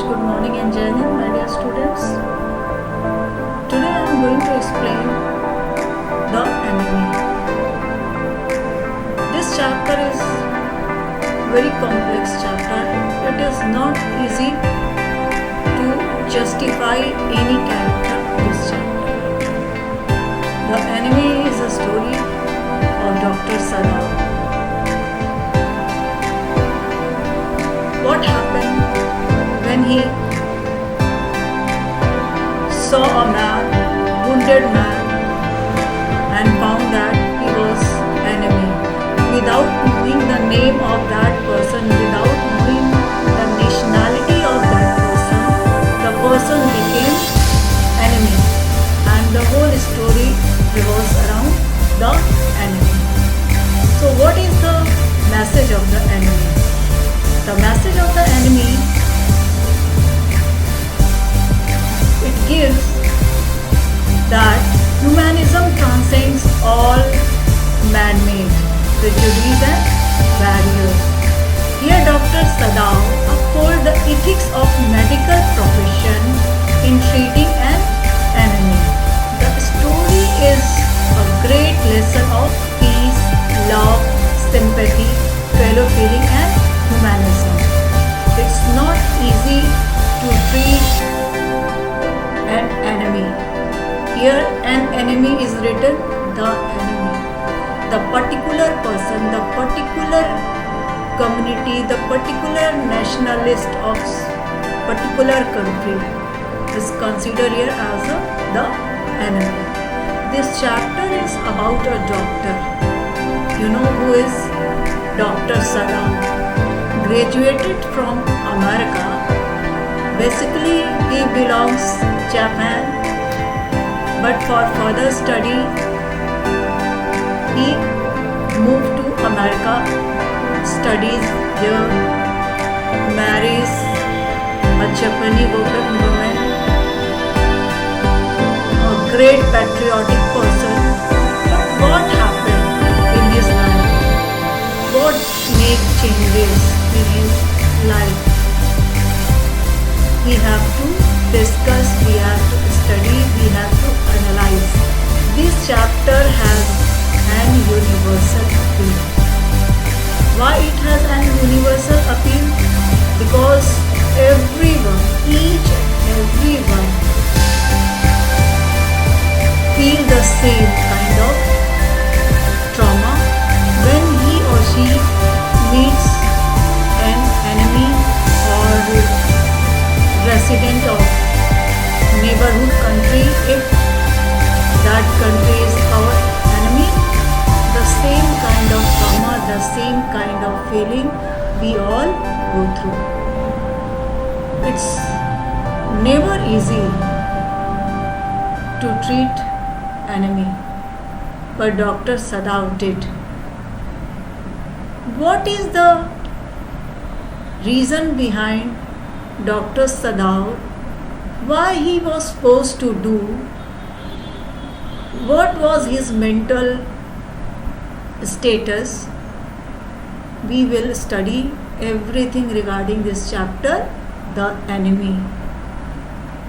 good morning and Jai Hind, my dear students. Today I am going to explain the enemy. This chapter is very complex chapter. It is not easy to justify any character in this chapter. The enemy is a story of Dr. Sadao. What happened when he saw a wounded man, and found that he was enemy? Without knowing the name of that person, without knowing the nationality of that person, the person became enemy, and the whole story revolves around the enemy. So what is the message of the enemy? The message of the enemy, it gives that humanism transcends all man-made prejudice and barriers. Here Dr. Sadao upholds the ethics of medical profession in treating an enemy. The story is a great lesson of peace, love, sympathy, fellow feeling and humanism. It's not easy to treat an enemy. Here an enemy is written, the enemy. The particular person, the particular community, the particular nationalist of particular country is considered here as the enemy. This chapter is about a doctor. You know who is Dr. Sadao? Graduated from America. Basically he belongs Japan, but for further study he moved to America, studies there, marries a Japanese woman, a great patriotic person. But what happened in his life? What made changes in his life? We have to discuss, we have to study, we have to analyze. This chapter has an universal appeal. Why it has an universal appeal? Because everyone, each and everyone feel the same kind of trauma when he or she meets an enemy or resident of neighborhood country. If that country is our enemy, the same kind of trauma, the same kind of feeling we all go through. It's never easy to treat enemy, but Dr. Sadao did. What is the reason behind Dr. Sadao? Why he was forced to do? What was his mental status? We will study everything regarding this chapter, the enemy.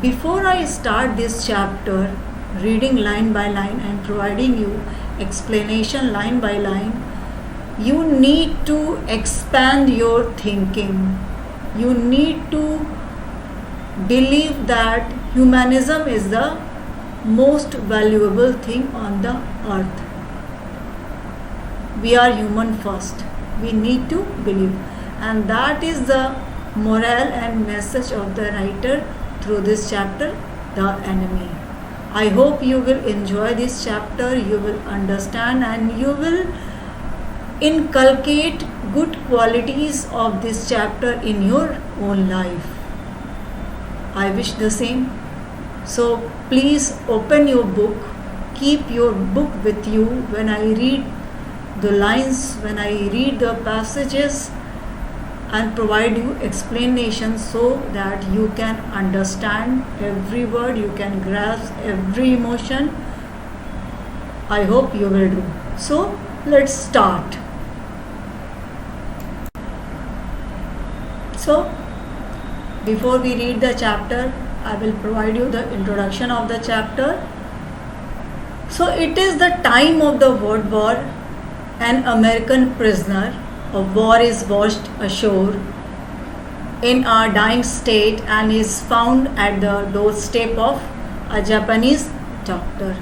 Before I start this chapter, reading line by line and providing you explanation line by line, you need to expand your thinking. You need to believe that humanism is the most valuable thing on the earth. We are human first. We need to believe. And that is the moral and message of the writer through this chapter, the enemy. I hope you will enjoy this chapter, you will understand, and you will inculcate good qualities of this chapter in your own life. I wish the same. So please open your book, keep your book with you. When I read the lines, when I read the passages, and provide you explanations so that you can understand every word, you can grasp every emotion. I hope you will do. So let's start. So Before we read the chapter, I will provide you the introduction of the chapter. So it is the time of the World War. An American prisoner of war is washed ashore in a dying state and is found at the doorstep of a Japanese doctor.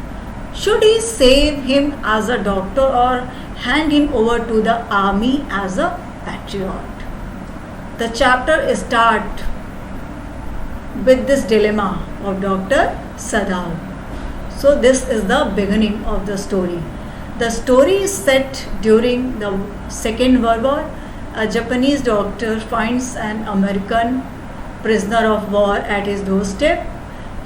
Should he save him as a doctor or hand him over to the army as a patriot? The chapter starts with this dilemma of Dr. Sadao. So this is the beginning of the story. The story is set during the Second World War. A Japanese doctor finds an American prisoner of war at his doorstep.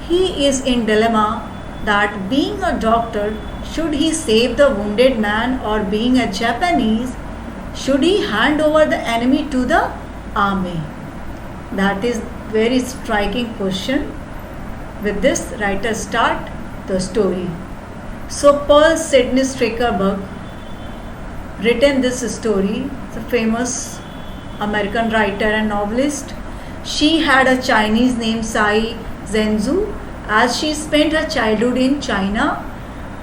He is in dilemma that being a doctor, should he save the wounded man, or being a Japanese, should he hand over the enemy to the army? That is very striking question. With this, writer start the story. So Pearl Sidney Strickerberg written this story, the famous American writer and novelist. She had a Chinese named Tsai Zhenzu, as she spent her childhood in China.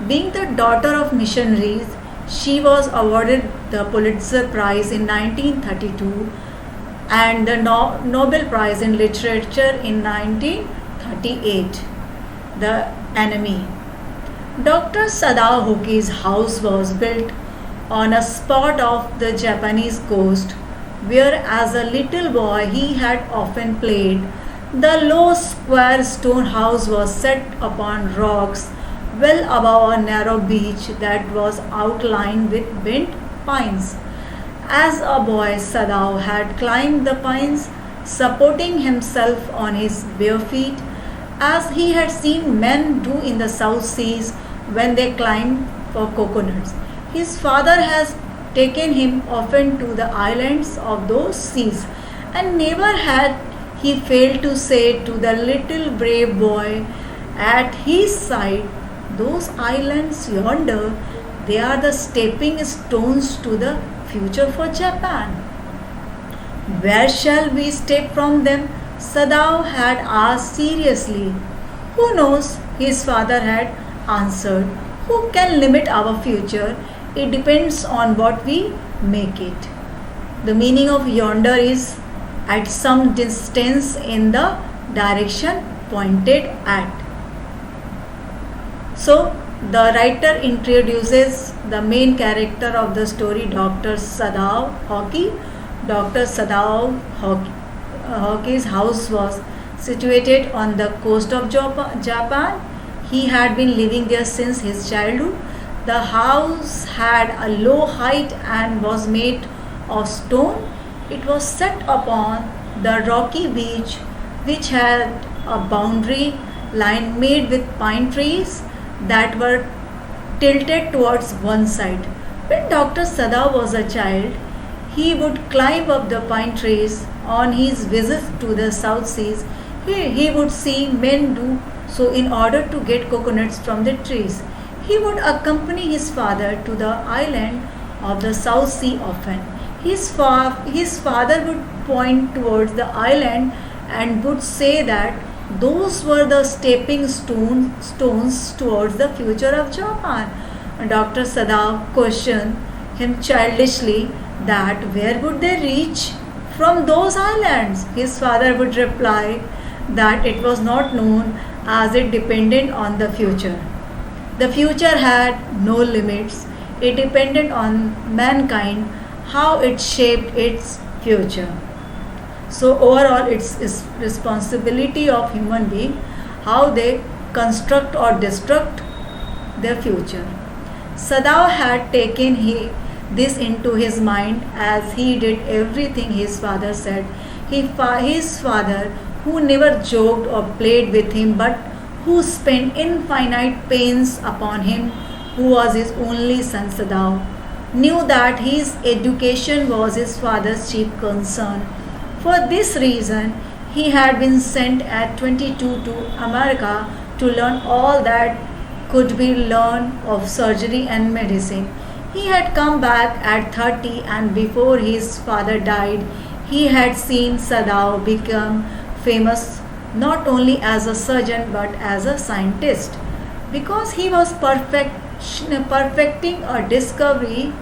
Being the daughter of missionaries, she was awarded the Pulitzer Prize in 1932 and the Nobel Prize in Literature in 1938. The enemy. Dr. Sadao Hoki's house was built on a spot off the Japanese coast where as a little boy he had often played. The low square stone house was set upon rocks well above a narrow beach that was outlined with bent pines. As a boy, Sadao had climbed the pines, supporting himself on his bare feet, as he had seen men do in the South Seas when they climbed for coconuts. His father has taken him often to the islands of those seas, and never had he failed to say to the little brave boy at his side, "Those islands yonder, they are the stepping stones to the future for Japan. Where shall we step from them?" Sadao had asked seriously. "Who knows?" his father had answered. "Who can limit our future? It depends on what we make it." The meaning of yonder is at some distance in the direction pointed at. So the writer introduces the main character of the story, Dr. Sadao Hoki. Dr. Sadao Hoki's house was situated on the coast of Japan. He had been living there since his childhood. The house had a low height and was made of stone. It was set upon the rocky beach, which had a boundary line made with pine trees that were tilted towards one side. When Dr. Sadao was a child, he would climb up the pine trees. On his visits to the South Seas, he would see men do so in order to get coconuts from the trees. He would accompany his father to the island of the South Sea often. His father would point towards the island and would say that those were the stepping stones towards the future of Japan. Dr. Sadao questioned him childishly that where would they reach from those islands? His father would reply that it was not known, as it depended on the future. The future had no limits. It depended on mankind, how it shaped its future. So overall, it's responsibility of human being how they construct or destruct their future. Sadao had taken this into his mind, as he did everything his father said. His father, who never joked or played with him, but who spent infinite pains upon him, who was his only son Sadao, knew that his education was his father's chief concern. For this reason, he had been sent at 22 to America to learn all that could be learned of surgery and medicine. He had come back at 30, and before his father died, he had seen Sadao become famous not only as a surgeon but as a scientist, because he was perfecting a discovery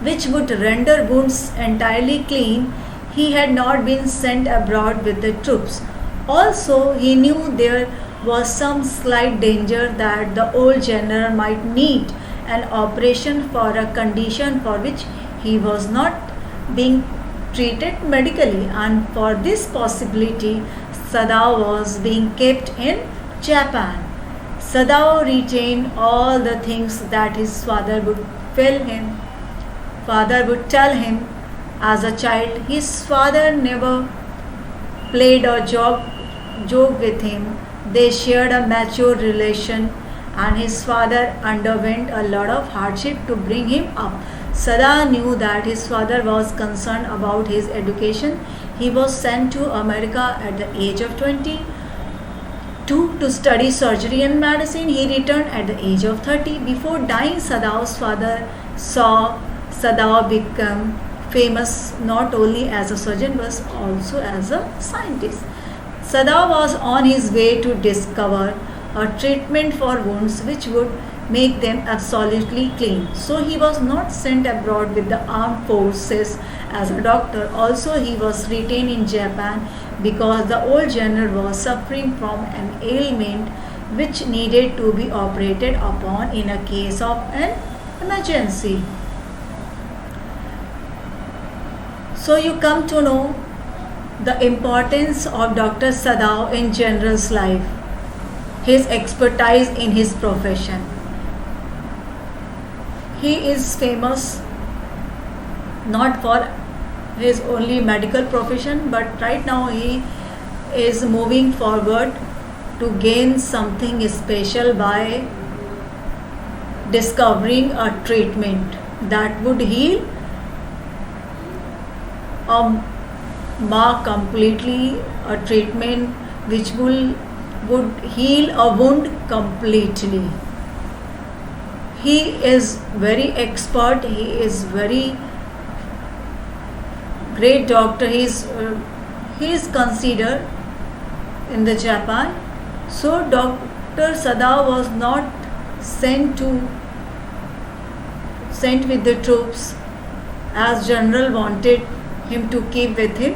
which would render wounds entirely clean. He had not been sent abroad with the troops. Also, he knew there was some slight danger that the old general might need an operation for a condition for which he was not being treated medically, and for this possibility, Sadao was being kept in Japan. Sadao retained all the things that his father would tell him as a child. His father never played a joke with him. They shared a mature relation, and his father underwent a lot of hardship to bring him up. Sada knew that his father was concerned about his education. He was sent to America at the age of 22 to study surgery and medicine. He returned at the age of 30. Before dying, Sadao's father saw Sadao become famous not only as a surgeon but also as a scientist. Sadao was on his way to discover a treatment for wounds which would make them absolutely clean. So he was not sent abroad with the armed forces as a doctor. Also, he was retained in Japan because the old general was suffering from an ailment which needed to be operated upon in a case of an emergency. So you come to know the importance of Dr. Sadao in general's life, his expertise in his profession. He is famous not for his only medical profession, but right now he is moving forward to gain something special by discovering a treatment that would heal completely, a treatment which would heal a wound completely. He is very expert. He is very great doctor. He is considered in the Japan. So Dr. Sadao was not sent with the troops as general wanted him to keep with him,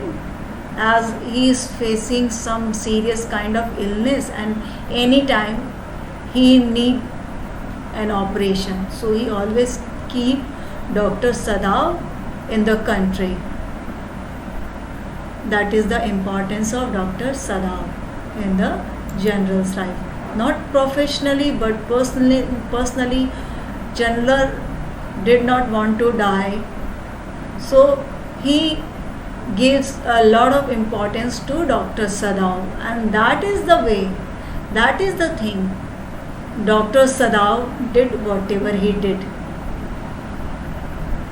as he is facing some serious kind of illness and anytime he need an operation. So he always keep Dr. Sadao in the country. That is the importance of Dr. Sadao in the general's life. Not professionally but personally, general did not want to die. So he gives a lot of importance to Dr. Sadao, and that is the way, that is the thing. Dr. Sadao did whatever he did.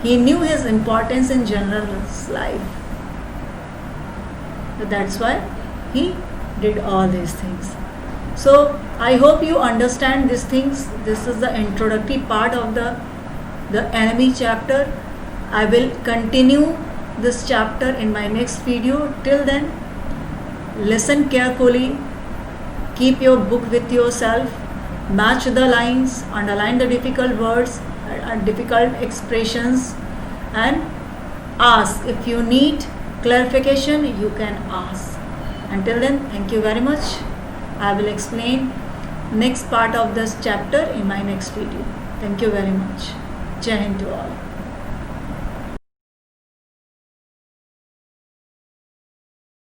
He knew his importance in general's life. So that's why he did all these things. So I hope you understand these things. This is the introductory part of the enemy chapter. I will continue this chapter in my next video. Till then, listen carefully, keep your book with yourself, match the lines, underline the difficult words and difficult expressions, and ask. If you need clarification, you can ask. Until then, thank you very much. I will explain next part of this chapter in my next video. Thank you very much. Jai Hind to all.